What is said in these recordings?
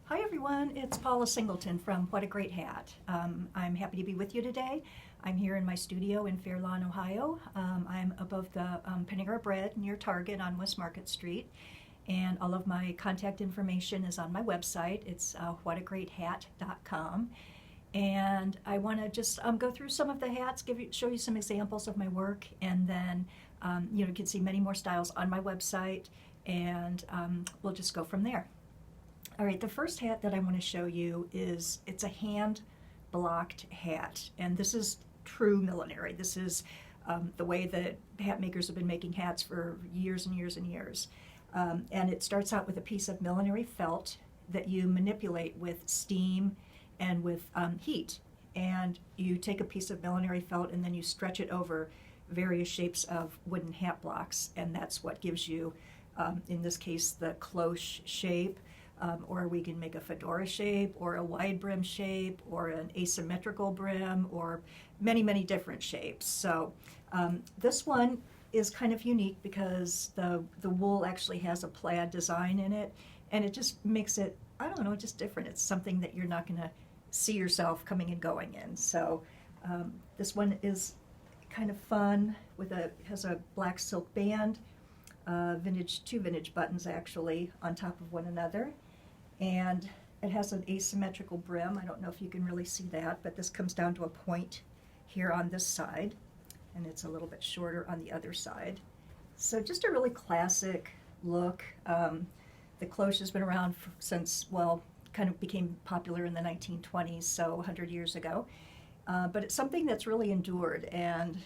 Hi everyone, it's Paula Singleton from What a Great Hat. I'm happy to be with you today. I'm here in my studio in Fair Lawn, Ohio. I'm above the Panera Bread near Target on West Market Street, and all of my contact information is on my website. It's whatagreathat.com. And I want to just go through some of the hats, show you some examples of my work, and then you can see many more styles on my website, and we'll just go from there. All right, the first hat that I want to show you it's a hand blocked hat, and this is true millinery. This is the way that hat makers have been making hats for years and years and years. And it starts out with a piece of millinery felt that you manipulate with steam and with heat. And you take a piece of millinery felt and then you stretch it over various shapes of wooden hat blocks, and that's what gives you, in this case, the cloche shape. Or we can make a fedora shape, or a wide brim shape, or an asymmetrical brim, or many, many different shapes. So this one is kind of unique because the wool actually has a plaid design in it, and it just makes it, I don't know, just different. It's something that you're not going to see yourself coming and going in. So this one is kind of fun, has a black silk band, two vintage buttons actually on top of one another. And it has an asymmetrical brim. I don't know if you can really see that, but this comes down to a point here on this side, and it's a little bit shorter on the other side. So just a really classic look. The cloche has been around since, well, kind of became popular in the 1920s, so 100 years ago. But it's something that's really endured, and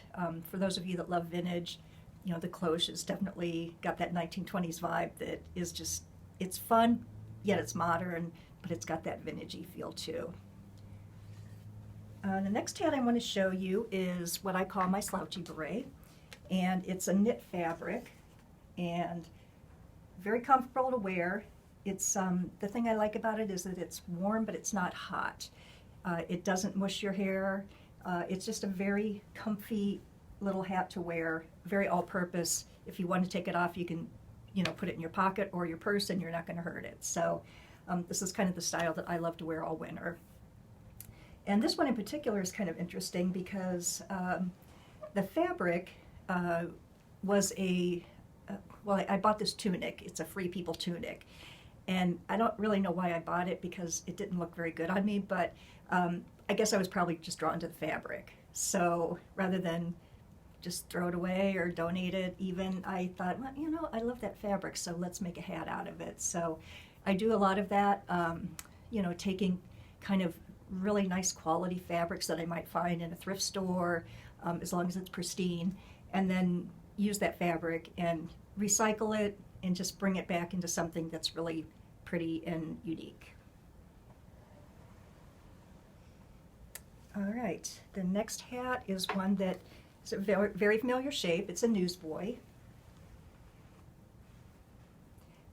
for those of you that love vintage, the cloche has definitely got that 1920s vibe that is just, it's fun, yet it's modern, but it's got that vintagey feel too. The next hat I want to show you is what I call my slouchy beret, and it's a knit fabric and very comfortable to wear. It's the thing I like about it is that it's warm, but it's not hot. It doesn't mush your hair. It's just a very comfy little hat to wear, very all-purpose. If you want to take it off, you can put it in your pocket or your purse and you're not going to hurt it. So this is kind of the style that I love to wear all winter. And this one in particular is kind of interesting because the fabric was well, I bought this tunic. It's a Free People tunic. And I don't really know why I bought it because it didn't look very good on me, but I guess I was probably just drawn to the fabric. So rather than just throw it away or donate it even, I thought, well, I love that fabric, so let's make a hat out of it. So I do a lot of that, taking kind of really nice quality fabrics that I might find in a thrift store, as long as it's pristine, and then use that fabric and recycle it and just bring it back into something that's really pretty and unique. All right, the next hat is one that it's a very, very familiar shape. It's a newsboy.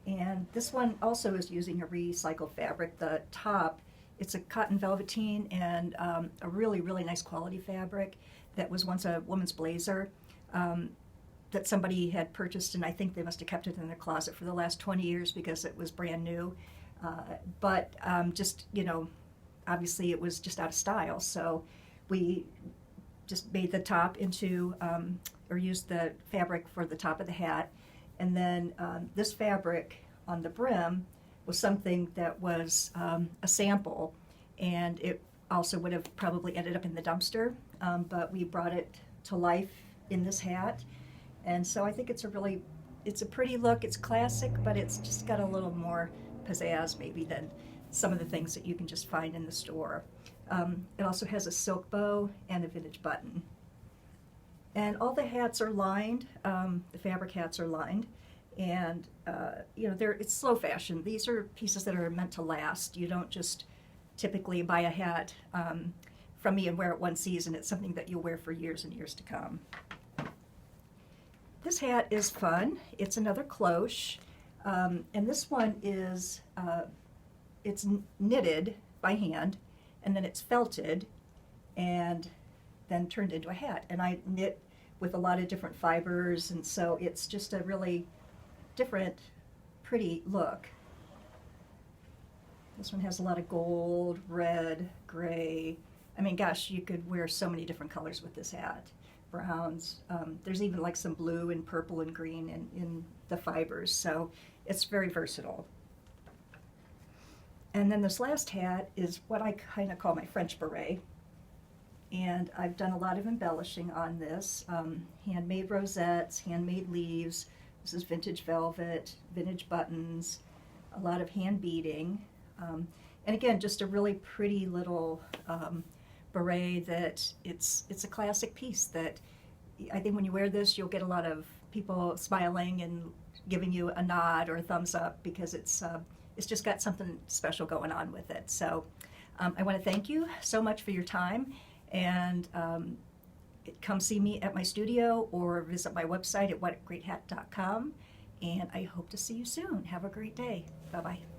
And this one also is using a recycled fabric. The top, it's a cotton velveteen and a really, really nice quality fabric that was once a woman's blazer that somebody had purchased, and I think they must have kept it in their closet for the last 20 years because it was brand new. But obviously it was just out of style. So we just made the top into, or used the fabric for the top of the hat. And then this fabric on the brim was something that was a sample, and it also would have probably ended up in the dumpster, but we brought it to life in this hat. And so I think it's a pretty look. It's classic, but it's just got a little more pizzazz maybe than some of the things that you can just find in the store. It also has a silk bow and a vintage button. And all the hats are lined, the fabric hats are lined, and it's slow fashion. These are pieces that are meant to last. You don't just typically buy a hat from me and wear it one season. It's something that you'll wear for years and years to come. This hat is fun. It's another cloche, and this one is, it's knitted by hand, and then it's felted and then turned into a hat. And I knit with a lot of different fibers, and so it's just a really different, pretty look. This one has a lot of gold, red, gray. I mean, gosh, you could wear so many different colors with this hat. Browns. There's even like some blue and purple and green in the fibers, so it's very versatile. And then this last hat is what I kind of call my French beret. And I've done a lot of embellishing on this. Handmade rosettes, handmade leaves. This is vintage velvet, vintage buttons, a lot of hand beading. And again, just a really pretty little beret that it's a classic piece that I think when you wear this, you'll get a lot of people smiling and giving you a nod or a thumbs up because it's just got something special going on with it. So I want to thank you so much for your time, and come see me at my studio or visit my website at whatagreathat.com, and I hope to see you soon. Have a great day. Bye-bye.